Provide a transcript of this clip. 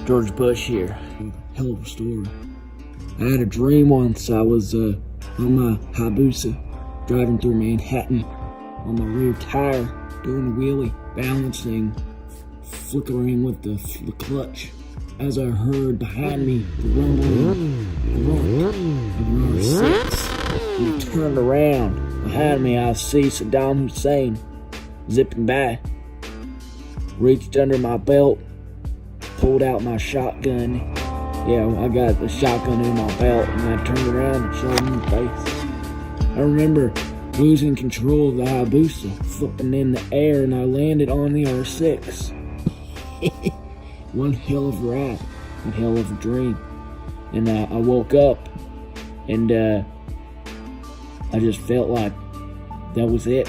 George Bush here. Hell of a story. I had a dream once. I was on my Hayabusa driving through Manhattan on my rear tire, doing a wheelie, balancing, flickering with the clutch. As I heard behind me the rumbling grunt of an R6. And I turned around. Behind me I see Saddam Hussein zipping by. Reached under my belt, pulled out my shotgun. Yeah, I got the shotgun in my belt, and I turned around and shot him in the face. I remember losing control of the Hayabusa, flipping in the air, and I landed on the R6. One hell of a ride, one hell of a dream. And I woke up, and I just felt like that was it.